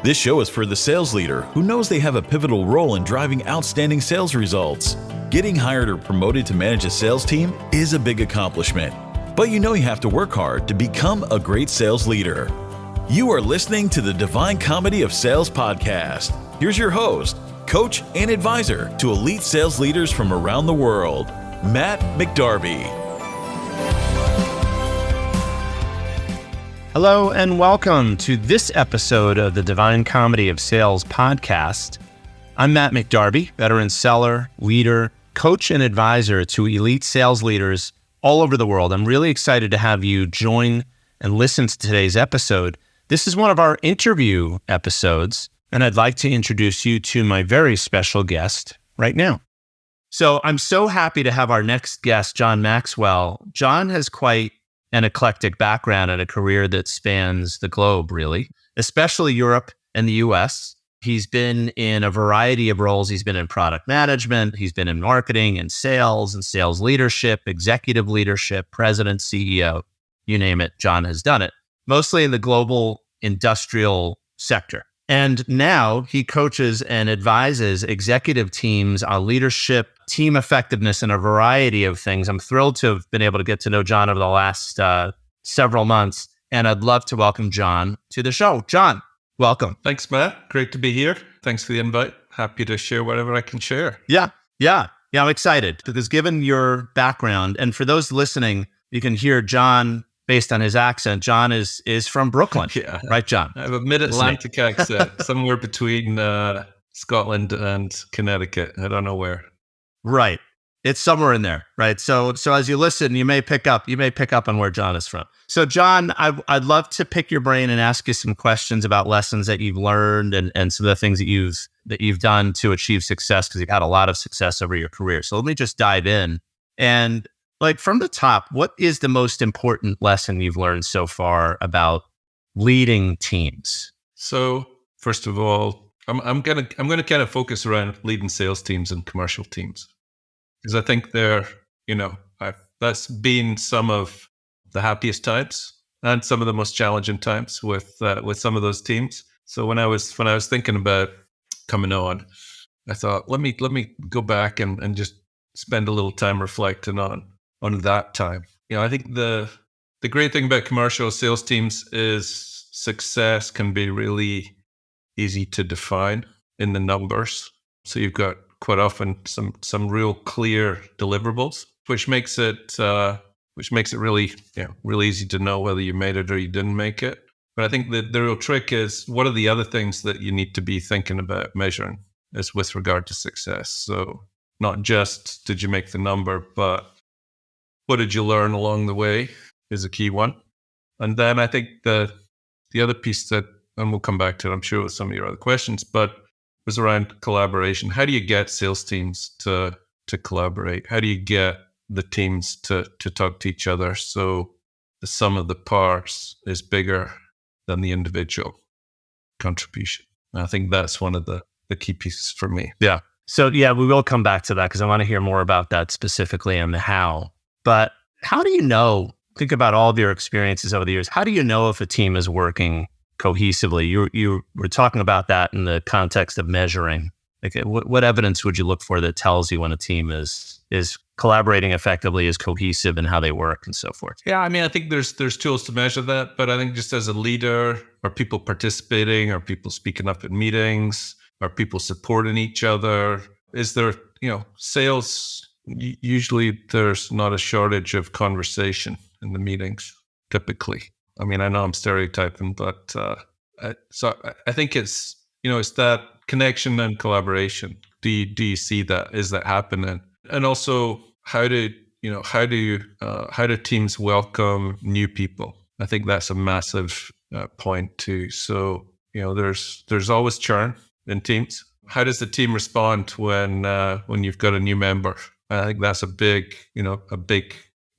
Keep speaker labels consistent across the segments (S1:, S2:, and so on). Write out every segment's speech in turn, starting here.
S1: This show is for the sales leader who knows they have a pivotal role in driving outstanding sales results. Getting hired or promoted to manage a sales team is a big accomplishment, but you know you have to work hard to become a great sales leader. You are listening to the Divine Comedy of Sales podcast. Here's your host, coach, and advisor to elite sales leaders from around the world, Matt McDarby.
S2: Hello and welcome to this episode of the Divine Comedy of Sales podcast. I'm Matt McDarby, veteran seller, leader, coach, and advisor to elite sales leaders all over the world. I'm really excited to have you join and listen to today's episode. This is one of our interview episodes, and I'd like to introduce you to my very special guest right now. So I'm so happy to have our next guest, John Maxwell. John has quite an eclectic background and a career that spans the globe, really, especially Europe and the US. He's been in a variety of roles. He's been in product management. He's been in marketing and sales leadership, executive leadership, president, CEO, you name it. John has done it, mostly in the global industrial sector. And now he coaches and advises executive teams on leadership, team effectiveness, and a variety of things. I'm thrilled to have been able to get to know John over the last several months, and I'd love to welcome John to the show. John, welcome.
S3: Thanks, Matt. Great to be here. Thanks for the invite. Happy to share whatever I can share.
S2: Yeah, I'm excited because given your background, and for those listening, you can hear John, based on his accent, John is from Brooklyn.
S3: Yeah.
S2: Right, John?
S3: I have a mid-Atlantic accent, somewhere between Scotland and Connecticut. I don't know where.
S2: Right. It's somewhere in there, right? So as you listen, you may pick up on where John is from. So John, I'd love to pick your brain and ask you some questions about lessons that you've learned and some of the things that you've done to achieve success, because you've had a lot of success over your career. So let me just dive in. And like from the top, what is the most important lesson you've learned so far about leading teams?
S3: So first of all, I'm gonna kind of focus around leading sales teams and commercial teams, because I think they're, that's been some of the happiest times and some of the most challenging times with some of those teams. So when I was thinking about coming on, I thought, let me go back and just spend a little time reflecting on that time. I think the great thing about commercial sales teams is success can be really easy to define in the numbers. So you've got quite often some real clear deliverables, which makes it really really easy to know whether you made it or you didn't make it. But I think the real trick is, what are the other things that you need to be thinking about measuring is with regard to success. So not just did you make the number, but what did you learn along the way is a key one. And then I think the other piece that, and we'll come back to it, I'm sure, with some of your other questions, but was around collaboration. How do you get sales teams to collaborate? How do you get the teams to talk to each other so the sum of the parts is bigger than the individual contribution? And I think that's one of the key pieces for me.
S2: Yeah. So we will come back to that because I want to hear more about that specifically and the how. But how do you know, think about all of your experiences over the years, how do you know if a team is working cohesively? You were talking about that in the context of measuring. Like, what evidence would you look for that tells you when a team is collaborating effectively, is cohesive in how they work and so forth?
S3: Yeah, I mean, I think there's tools to measure that, but I think just as a leader, are people participating? Are people speaking up in meetings? Are people supporting each other? Is there, sales? Usually there's not a shortage of conversation in the meetings, typically. I mean, I know I'm stereotyping, but so I think it's that connection and collaboration. Do you see that? Is that happening? And also, how do teams welcome new people? I think that's a massive point too. So there's always churn in teams. How does the team respond when you've got a new member? I think that's a big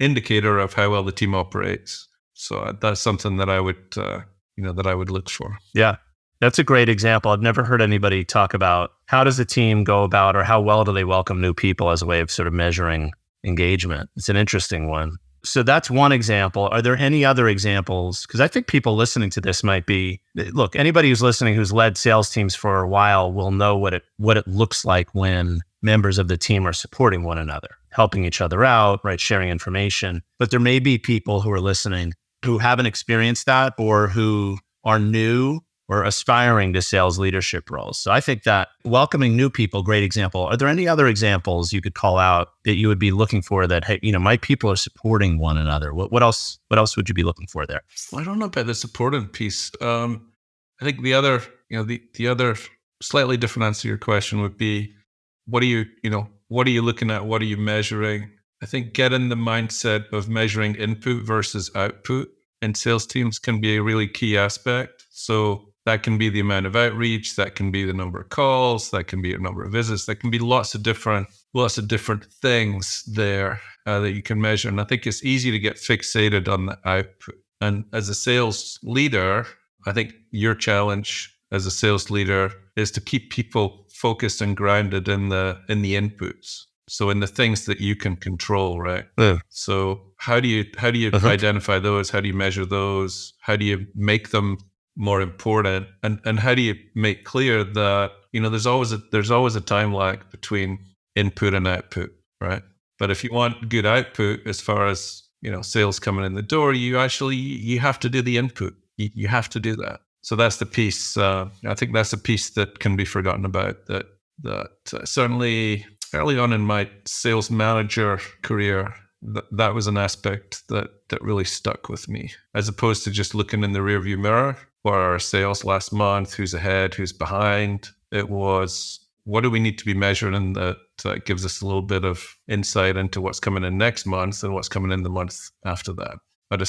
S3: indicator of how well the team operates. So that's something that I would look for.
S2: Yeah, that's a great example. I've never heard anybody talk about how does a team go about, or how well do they welcome new people as a way of sort of measuring engagement. It's an interesting one. So that's one example. Are there any other examples? Because I think people listening to this might be, look, anybody who's listening who's led sales teams for a while will know what it looks like when members of the team are supporting one another, helping each other out, right, sharing information. But there may be people who are listening who haven't experienced that or who are new or aspiring to sales leadership roles. So I think that welcoming new people, great example. Are there any other examples you could call out that you would be looking for that, hey, my people are supporting one another? What else would you be looking for there?
S3: I don't know about the supporting piece. I think the other, the other slightly different answer to your question would be, what are you looking at? What are you measuring? I think get in the mindset of measuring input versus output in sales teams can be a really key aspect. So that can be the amount of outreach, that can be the number of calls, that can be a number of visits, that can be lots of different things there that you can measure. And I think it's easy to get fixated on the output. And as a sales leader, I think your challenge as a sales leader is to keep people focused and grounded in the inputs. So in the things that you can control, right?
S2: Yeah.
S3: So how do you identify those? How do you measure those? How do you make them more important? And how do you make clear that, there's always a time lag between input and output, right? But if you want good output as far as, sales coming in the door, you have to do the input. You have to do that. So that's the piece. I think that's a piece that can be forgotten about. That certainly early on in my sales manager career, that was an aspect that really stuck with me, as opposed to just looking in the rearview mirror. What are our sales last month? Who's ahead? Who's behind? It was, what do we need to be measuring that gives us a little bit of insight into what's coming in next month and what's coming in the month after that. At a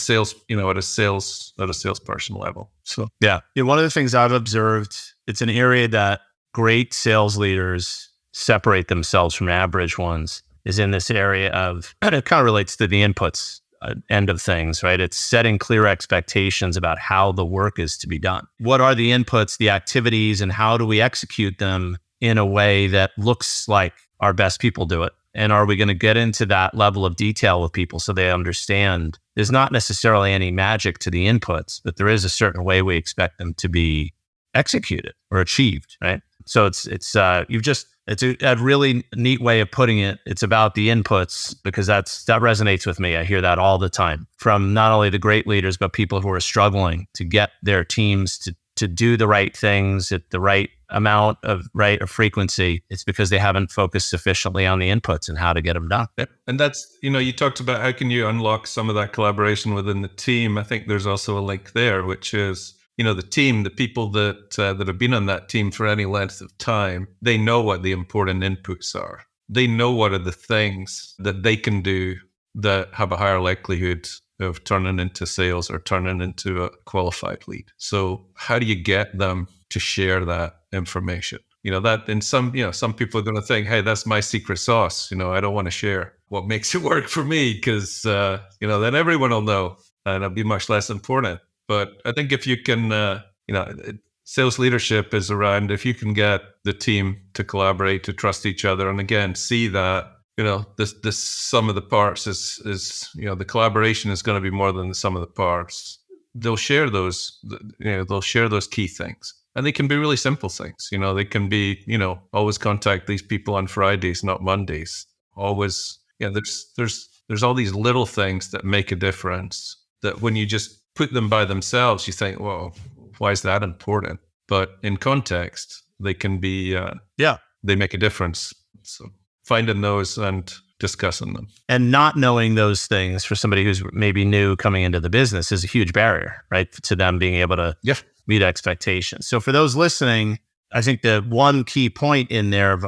S3: salesperson level. So
S2: yeah, one of the things I've observed, it's an area that great sales leaders separate themselves from average ones, is in this area of, and it kind of relates to the inputs end of things, right? It's setting clear expectations about how the work is to be done. What are the inputs, the activities, and how do we execute them in a way that looks like our best people do it? And are we going to get into that level of detail with people so they understand there's not necessarily any magic to the inputs, but there is a certain way we expect them to be executed or achieved, right? So it's a really neat way of putting it. It's about the inputs, because that resonates with me. I hear that all the time from not only the great leaders, but people who are struggling to get their teams to do the right things at the right amount of frequency. It's because they haven't focused sufficiently on the inputs and how to get them done.
S3: And that's, you talked about how can you unlock some of that collaboration within the team. I think there's also a link there, which is, the team, the people that have been on that team for any length of time, they know what the important inputs are. They know what are the things that they can do that have a higher likelihood of turning into sales or turning into a qualified lead. So how do you get them to share that information? That in some people are going to think, hey, that's my secret sauce. I don't want to share what makes it work for me because, then everyone will know and it'll be much less important. But I think if you can, sales leadership is around, if you can get the team to collaborate, to trust each other, and again, see that, this sum of the parts is the collaboration is going to be more than the sum of the parts. They'll share those, key things. And they can be really simple things. They can be, always contact these people on Fridays, not Mondays. Always, there's all these little things that make a difference that when you just put them by themselves, you think, well, why is that important? But in context, they can be, they make a difference. So finding those and discussing them.
S2: And not knowing those things for somebody who's maybe new coming into the business is a huge barrier, right? To them being able to meet expectations. So for those listening, I think the one key point in there,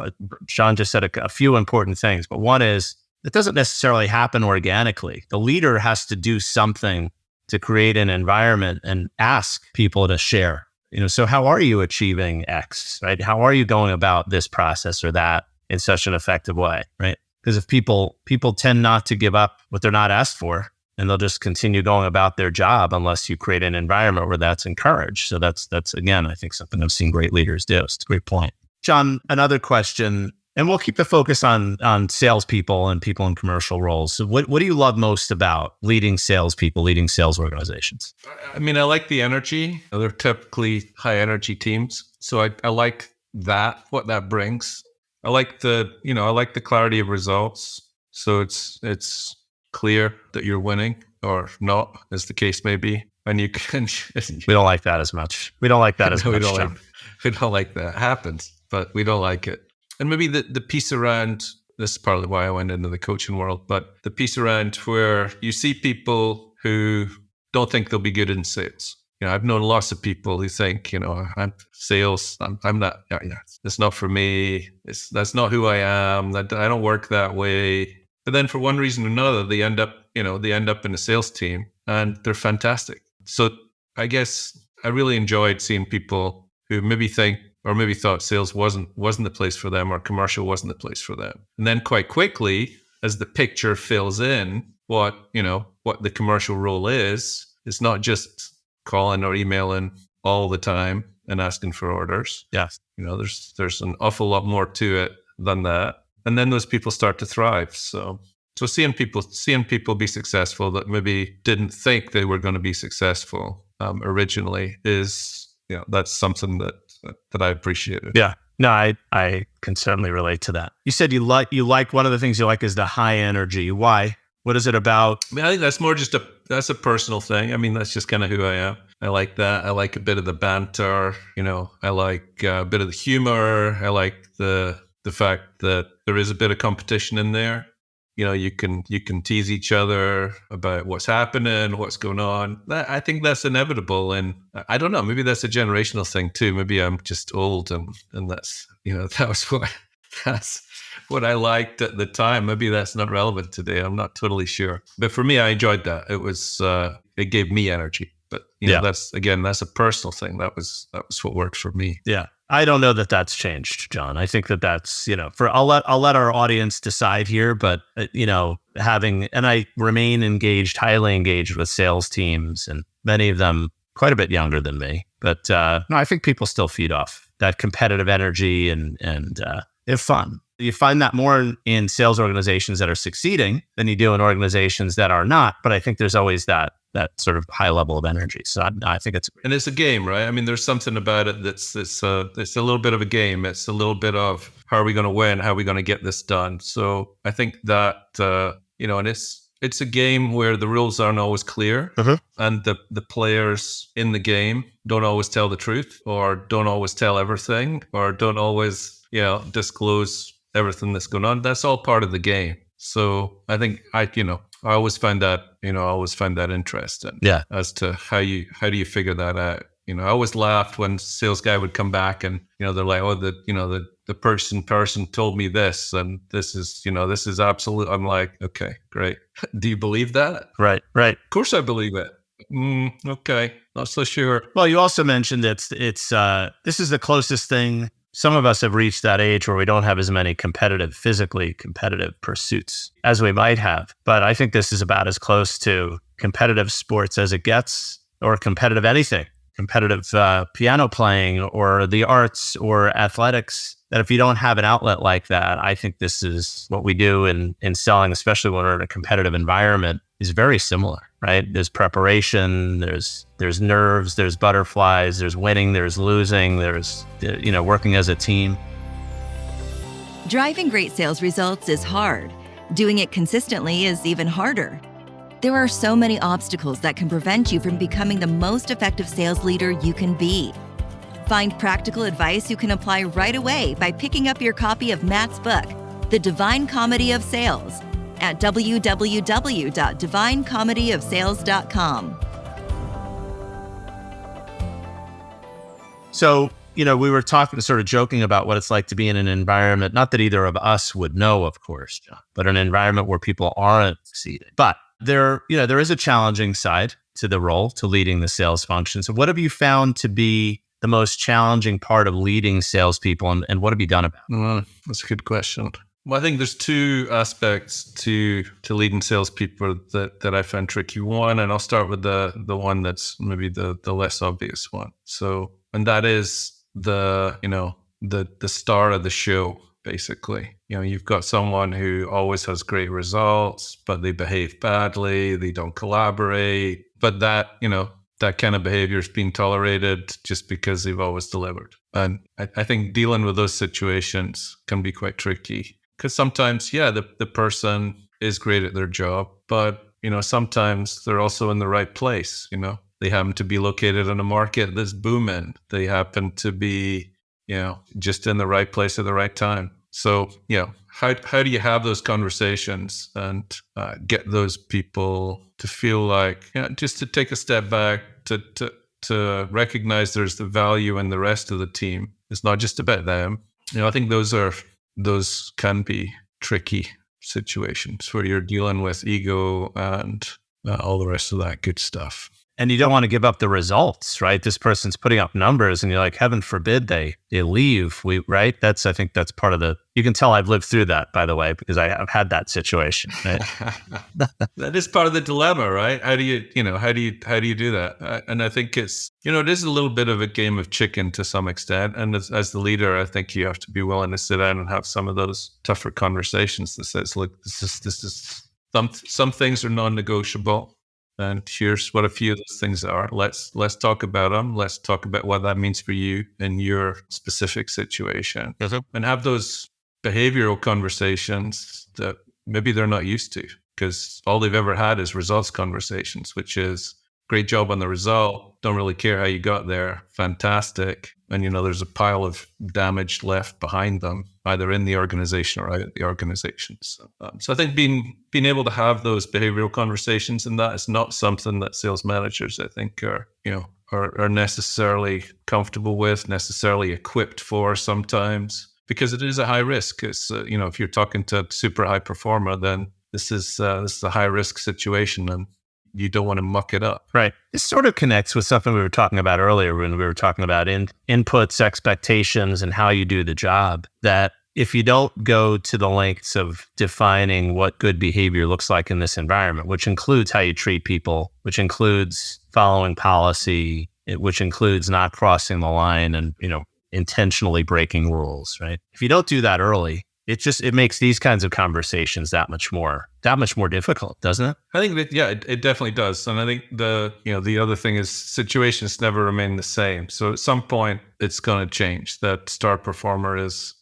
S2: John just said a few important things, but one is it doesn't necessarily happen organically. The leader has to do something to create an environment and ask people to share. So how are you achieving X, right? How are you going about this process or that in such an effective way, right? Because if people tend not to give up what they're not asked for, and they'll just continue going about their job unless you create an environment where that's encouraged. So that's again, I think something I've seen great leaders do. It's a great point. John, another question. And we'll keep the focus on salespeople and people in commercial roles. So what do you love most about leading salespeople, leading sales organizations?
S3: I mean, I like the energy. They're typically high energy teams. So I like that, what that brings. I like I like the clarity of results. So it's clear that you're winning or not, as the case may be. And you can...
S2: We don't like that as much. We don't like that as much, John.
S3: We don't like that. It happens, but we don't like it. And maybe the piece around, this is partly why I went into the coaching world, but the piece around where you see people who don't think they'll be good in sales. I've known lots of people who think, I'm sales, I'm not, it's not for me. That's not who I am. I don't work that way. But then for one reason or another, they end up in a sales team and they're fantastic. So I guess I really enjoyed seeing people who maybe think, or maybe thought sales wasn't the place for them, or commercial wasn't the place for them. And then quite quickly, as the picture fills in what the commercial role is, it's not just calling or emailing all the time and asking for orders.
S2: Yes.
S3: There's an awful lot more to it than that. And then those people start to thrive. So seeing people be successful that maybe didn't think they were going to be successful originally is, that's something that I appreciated.
S2: Yeah. No, I can certainly relate to that. You said you like one of the things you like is the high energy. Why? What is it about?
S3: I mean, I think that's more just that's a personal thing. I mean, that's just kind of who I am. I like that. I like a bit of the banter. I like a bit of the humor. I like the fact that there is a bit of competition in there. You can tease each other about what's happening, what's going on. I think that's inevitable, and I don't know. Maybe that's a generational thing too. Maybe I'm just old, and that's that's what I liked at the time. Maybe that's not relevant today. I'm not totally sure. But for me, I enjoyed that. It was it gave me energy. But that's a personal thing. That was what worked for me.
S2: Yeah. I don't know that that's changed, John. I think that that's, I'll let our audience decide here, but and I remain highly engaged with sales teams, and many of them quite a bit younger than me. But no, I think people still feed off that competitive energy and it's fun. You find that more in sales organizations that are succeeding than you do in organizations that are not. But I think there's always that sort of high level of energy. So I think it's
S3: and it's a game, right? I mean, there's something about it it's a little bit of a game. It's a little bit of how are we going to win? How are we going to get this done? So I think that and it's a game where the rules aren't always clear, and the players in the game don't always tell the truth, or don't always tell everything, or don't always disclose everything that's going on. That's all part of the game. So I think I always find that interesting.
S2: Yeah.
S3: As to how do you figure that out? I always laughed when sales guy would come back and they're like, oh, the person told me this, and this is absolute. I'm like, okay, great. Do you believe that?
S2: Right.
S3: Of course I believe it. Okay, not so sure.
S2: Well, you also mentioned it's this is the closest thing. Some of us have reached that age where we don't have as many physically competitive pursuits as we might have. But I think this is about as close to competitive sports as it gets, or competitive anything, competitive piano playing or the arts or athletics, that if you don't have an outlet like that, I think this is what we do in selling, especially when we're in a competitive environment, is very similar, right? There's preparation, there's nerves, there's butterflies, there's winning, there's losing, there's, working as a team.
S4: Driving great sales results is hard. Doing it consistently is even harder. There are so many obstacles that can prevent you from becoming the most effective sales leader you can be. Find practical advice you can apply right away by picking up your copy of Matt's book, The Divine Comedy of Sales, at www.divinecomedyofsales.com.
S2: So, we were talking, sort of joking about what it's like to be in an environment, not that either of us would know, of course, John, but an environment where people aren't succeeding. But there is a challenging side to the role, to leading the sales function. So what have you found to be the most challenging part of leading salespeople, and what have you done about it?
S3: That's a good question. Well, I think there's two aspects to leading salespeople that I find tricky. One, and I'll start with the one that's maybe the less obvious one. So, and that is the star of the show, basically. You've got someone who always has great results, but they behave badly, they don't collaborate, but that kind of behavior is being tolerated just because they've always delivered. And I think dealing with those situations can be quite tricky, because sometimes, the person is great at their job, but sometimes they're also in the right place. They happen to be located in a market that's booming. They happen to be, just in the right place at the right time. So, how do you have those conversations and get those people to feel like, just to take a step back, to recognize there's the value in the rest of the team. It's not just about them. I think those can be tricky situations where you're dealing with ego and all the rest of that good stuff.
S2: And you don't want to give up the results, right? This person's putting up numbers and you're like, heaven forbid they leave. Right? I think that's part of you can tell I've lived through that, by the way, because I've had that situation. Right?
S3: That is part of the dilemma, right? How do you do that? And I think it's, it is a little bit of a game of chicken to some extent. And as the leader, I think you have to be willing to sit down and have some of those tougher conversations that says, look, this is some things are non-negotiable. And here's what a few of those things are. Let's talk about them. Let's talk about what that means for you in your specific situation. And have those behavioral conversations that maybe they're not used to, because all they've ever had is results conversations, which is great job on the result. Don't really care how you got there. Fantastic. And, there's a pile of damage left behind them, either in the organization or out of the organization. So I think being able to have those behavioral conversations, and that is not something that sales managers, I think, are necessarily comfortable with, necessarily equipped for sometimes, because it is a high risk. It's, if you're talking to a super high performer, then this is a high risk situation, and you don't want to muck it up.
S2: Right. This sort of connects with something we were talking about earlier when we were talking about inputs, expectations, and how you do the job. That if you don't go to the lengths of defining what good behavior looks like in this environment, which includes how you treat people, which includes following policy, which includes not crossing the line and, intentionally breaking rules, right? If you don't do that early, it makes these kinds of conversations that much more difficult, doesn't it?
S3: I think that, it definitely does. And I think the other thing is situations never remain the same. So at some point it's going to change. That star performer is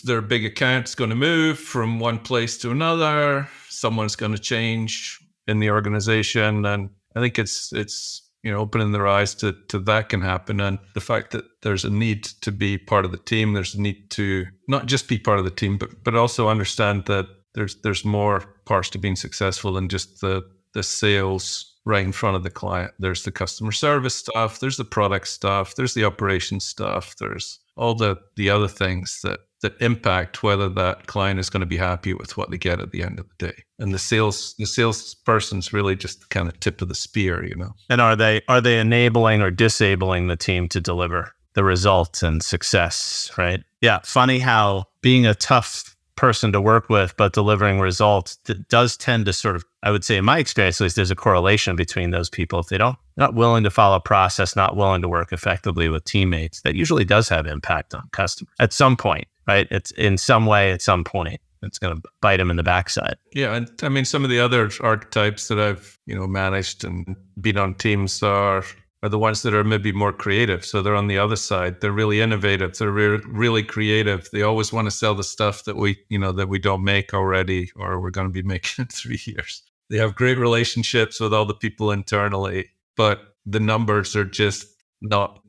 S3: their big account's going to move from one place to another. Someone's going to change in the organization. And I think it's opening their eyes to that can happen. And the fact that there's a need to be part of the team, there's a need to not just be part of the team, but also understand that there's more parts to being successful than just the sales right in front of the client. There's the customer service stuff, there's the product stuff, there's the operations stuff, there's all the other things that impact whether that client is going to be happy with what they get at the end of the day. And the salesperson's really just kind of tip of the spear,
S2: And are they enabling or disabling the team to deliver the results and success, right? Yeah. Funny how being a tough person to work with, but delivering results does tend to sort of, I would say in my experience, at least there's a correlation between those people. If not willing to follow process, not willing to work effectively with teammates, that usually does have impact on customers at some point, right? It's in some way, at some point, it's going to bite them in the backside.
S3: Yeah. And I mean, some of the other archetypes that I've, managed and been on teams are the ones that are maybe more creative. So they're on the other side. They're really innovative. They're really creative. They always want to sell the stuff that we don't make already, or we're going to be making in 3 years. They have great relationships with all the people internally, but the numbers are just not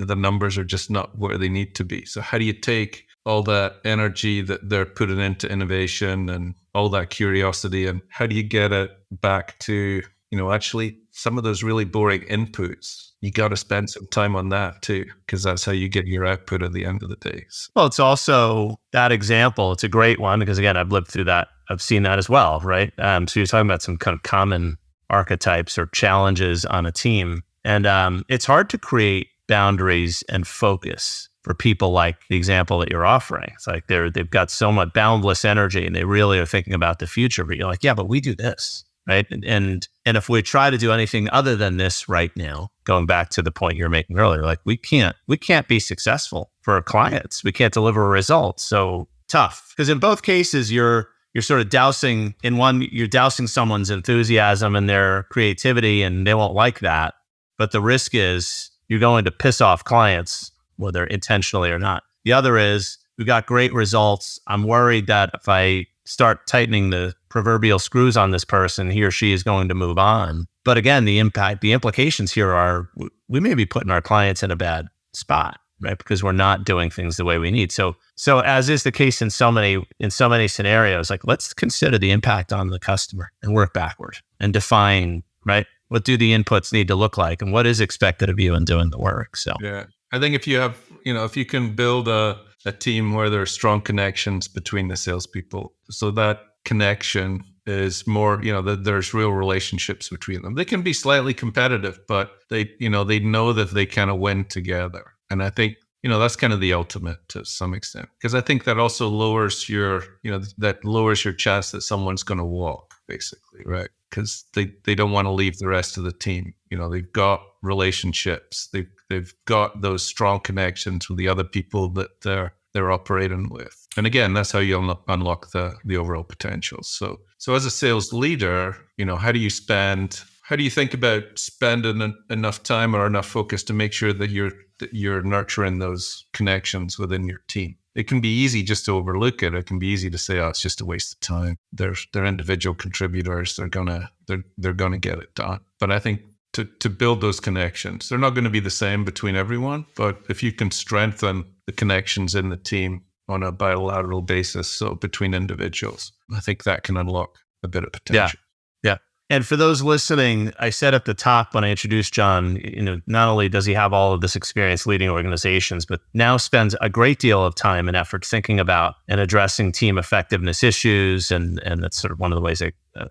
S3: where they need to be. So how do you take all that energy that they're putting into innovation and all that curiosity, and how do you get it back to, actually some of those really boring inputs? You got to spend some time on that too, because that's how you get your output at the end of the day.
S2: Well, it's also that example. It's a great one because, again, I've lived through that. I've seen that as well, right? So you're talking about some kind of common archetypes or challenges on a team. And it's hard to create boundaries and focus for people like the example that you're offering. It's like they've got so much boundless energy and they really are thinking about the future. But you're like, yeah, but we do this. Right. And if we try to do anything other than this right now, going back to the point you were making earlier, like we can't be successful for our clients. We can't deliver results. So tough because in both cases, you're sort of dousing in one, you're dousing someone's enthusiasm and their creativity, and they won't like that. But the risk is you're going to piss off clients, whether intentionally or not. The other is we got great results. I'm worried that if I start tightening the proverbial screws on this person, he or she is going to move on. But again, the implications here are we may be putting our clients in a bad spot, right? Because we're not doing things the way we need. So as is the case in so many scenarios, like let's consider the impact on the customer and work backward and define, right? What do the inputs need to look like and what is expected of you in doing the work? So
S3: yeah, I think if you can build a team where there are strong connections between the salespeople, so that connection is more, that there's real relationships between them. They can be slightly competitive, but they know that they kind of win together. And I think, that's kind of the ultimate to some extent, because I think that also lowers your chance that someone's going to walk, basically, right? Because they don't want to leave the rest of the team. They've got relationships. They've got those strong connections with the other people that they're operating with. And again, that's how you unlock the overall potential. So as a sales leader, how do you think about spending enough time or enough focus to make sure that you're nurturing those connections within your team? It can be easy just to overlook it. It can be easy to say, "Oh, it's just a waste of time." They're individual contributors. They're gonna get it done. But I think to build those connections, they're not going to be the same between everyone. But if you can strengthen the connections in the team on a bilateral basis, so between individuals, I think that can unlock a bit of potential.
S2: Yeah. And for those listening, I said at the top when I introduced John, not only does he have all of this experience leading organizations, but now spends a great deal of time and effort thinking about and addressing team effectiveness issues. And that's sort of one of the ways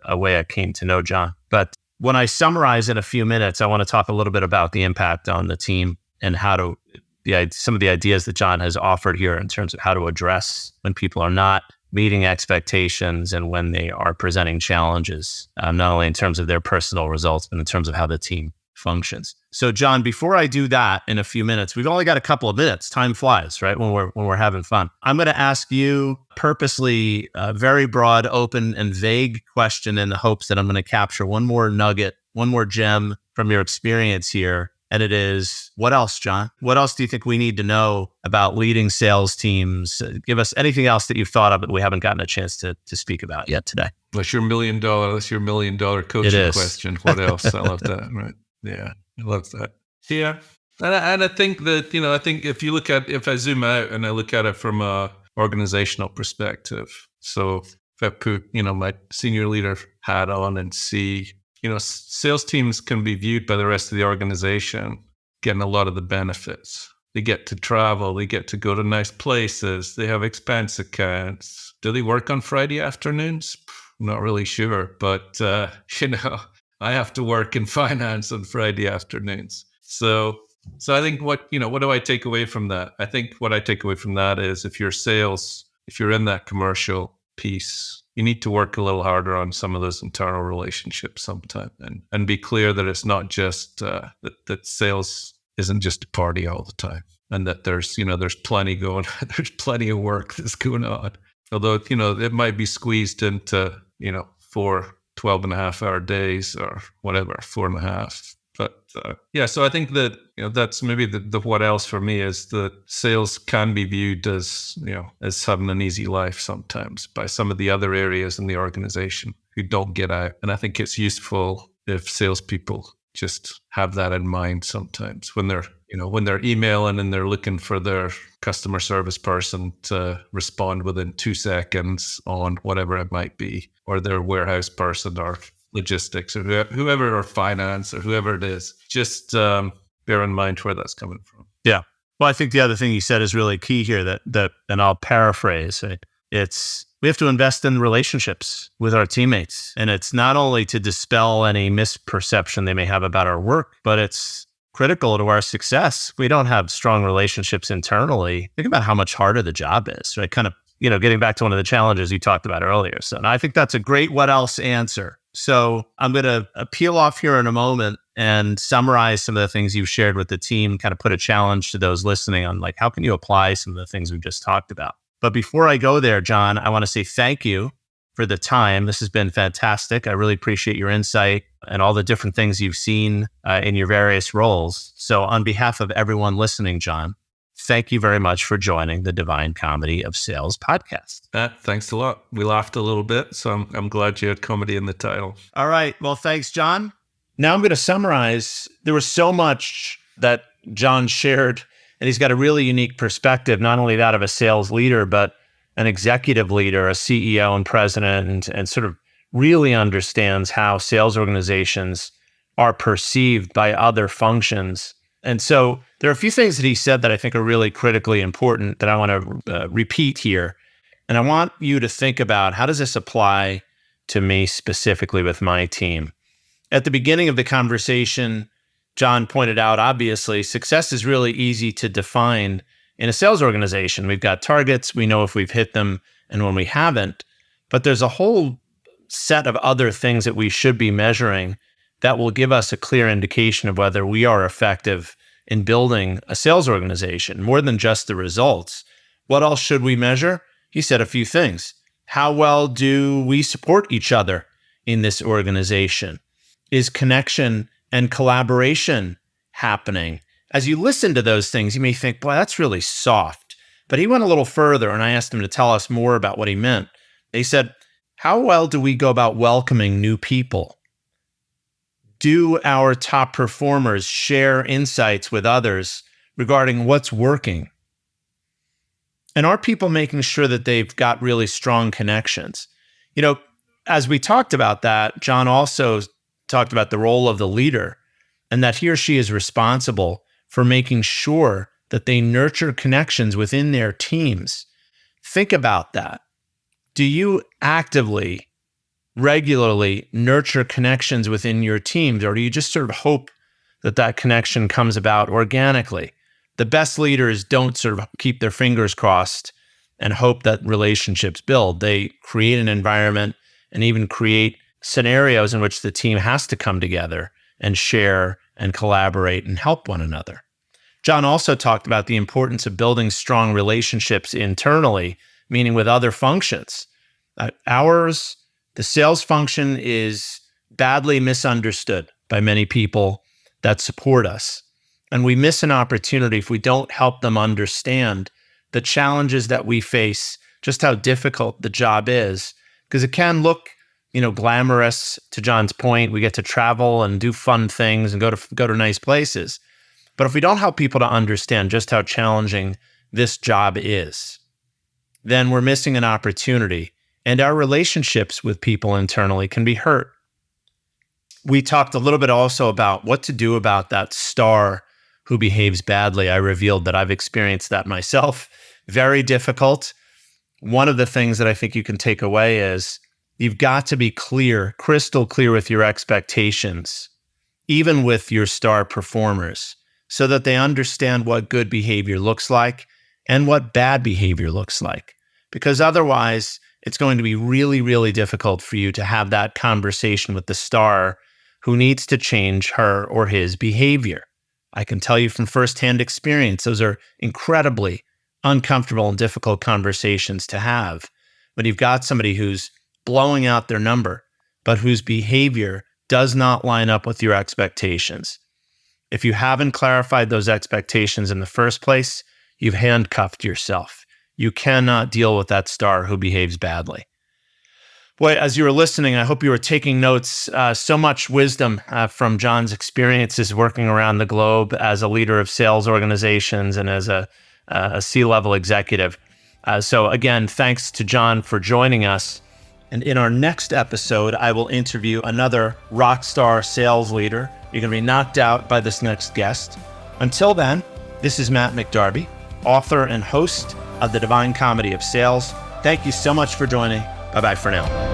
S2: a way I came to know John. But when I summarize in a few minutes, I want to talk a little bit about the impact on the team and some of the ideas that John has offered here in terms of how to address when people are not meeting expectations and when they are presenting challenges, not only in terms of their personal results, but in terms of how the team functions. So John, before I do that in a few minutes, we've only got a couple of minutes. Time flies, right? When we're having fun. I'm going to ask you purposely a very broad, open, and vague question in the hopes that I'm going to capture one more nugget, one more gem from your experience here. And it is, what else, John? What else do you think we need to know about leading sales teams? Give us anything else that you've thought of that we haven't gotten a chance to speak about yet today.
S3: That's your $1 million coaching question. What else? I love that. Right. Yeah. I love that. Yeah. And I think that, if I zoom out and I look at it from a organizational perspective, so if I put, my senior leader hat on and see, sales teams can be viewed by the rest of the organization getting a lot of the benefits. They get to travel. They get to go to nice places. They have expense accounts. Do they work on Friday afternoons? Not really sure. But, I have to work in finance on Friday afternoons. So I think what do I take away from that? I think what I take away from that is if you're in that commercial piece, you need to work a little harder on some of those internal relationships sometime and be clear that it's not just that sales isn't just a party all the time, and that there's plenty there's plenty of work that's going on. Although, it might be squeezed into, 4 12.5-hour days or whatever, 4.5. But so I think that, that's maybe the what else for me is that sales can be viewed as, as having an easy life sometimes by some of the other areas in the organization who don't get out. And I think it's useful if salespeople just have that in mind sometimes when they're emailing and they're looking for their customer service person to respond within 2 seconds on whatever it might be, or their warehouse person or logistics or whoever, or finance or whoever it is. Just bear in mind where that's coming from.
S2: Yeah. Well, I think the other thing you said is really key here that and I'll paraphrase it. It's we have to invest in relationships with our teammates. And it's not only to dispel any misperception they may have about our work, but it's critical to our success. If we don't have strong relationships internally, think about how much harder the job is, right? Kind of, getting back to one of the challenges you talked about earlier. So I think that's a great what else answer. So I'm going to peel off here in a moment and summarize some of the things you've shared with the team, kind of put a challenge to those listening on how can you apply some of the things we've just talked about. But before I go there, John, I want to say thank you for the time. This has been fantastic. I really appreciate your insight and all the different things you've seen in your various roles. So on behalf of everyone listening, John, thank you very much for joining the Divine Comedy of Sales podcast.
S3: Thanks a lot. We laughed a little bit, so I'm glad you had comedy in the title.
S2: All right. Well, thanks, John. Now I'm going to summarize. There was so much that John shared, and he's got a really unique perspective, not only that of a sales leader, but an executive leader, a CEO and president, and sort of really understands how sales organizations are perceived by other functions. And so there are a few things that he said that I think are really critically important that I want to repeat here. And I want you to think about, how does this apply to me specifically with my team? At the beginning of the conversation, John pointed out, obviously, success is really easy to define in a sales organization. We've got targets, we know if we've hit them and when we haven't, but there's a whole set of other things that we should be measuring that will give us a clear indication of whether we are effective in building a sales organization, more than just the results. What else should we measure? He said a few things. How well do we support each other in this organization? Is connection and collaboration happening? As you listen to those things, you may think, boy, that's really soft. But he went a little further, and I asked him to tell us more about what he meant. He said, how well do we go about welcoming new people? Do our top performers share insights with others regarding what's working? And are people making sure that they've got really strong connections? You know, as we talked about that, John also talked about the role of the leader and that he or she is responsible for making sure that they nurture connections within their teams. Think about that. Do you actively, regularly nurture connections within your teams, or do you just sort of hope that that connection comes about organically? The best leaders don't sort of keep their fingers crossed and hope that relationships build. They create an environment and even create scenarios in which the team has to come together and share and collaborate and help one another. John also talked about the importance of building strong relationships internally, meaning with other functions. The sales function is badly misunderstood by many people that support us. And we miss an opportunity if we don't help them understand the challenges that we face, just how difficult the job is, because it can look, glamorous. To John's point, we get to travel and do fun things and go to nice places. But if we don't help people to understand just how challenging this job is, then we're missing an opportunity, and our relationships with people internally can be hurt. We talked a little bit also about what to do about that star who behaves badly. I revealed that I've experienced that myself. Very difficult. One of the things that I think you can take away is you've got to be clear, crystal clear with your expectations, even with your star performers, so that they understand what good behavior looks like and what bad behavior looks like. Because otherwise, it's going to be really, really difficult for you to have that conversation with the star who needs to change her or his behavior. I can tell you from firsthand experience, those are incredibly uncomfortable and difficult conversations to have. When you've got somebody who's blowing out their number, but whose behavior does not line up with your expectations. If you haven't clarified those expectations in the first place, you've handcuffed yourself. You cannot deal with that star who behaves badly. Boy, as you were listening, I hope you were taking notes. So much wisdom from John's experiences working around the globe as a leader of sales organizations and as a C-level executive. So again, thanks to John for joining us. And in our next episode, I will interview another rock star sales leader. You're going to be knocked out by this next guest. Until then, this is Matt McDarby, author and host of The Divine Comedy of Sales. Thank you so much for joining. Bye-bye for now.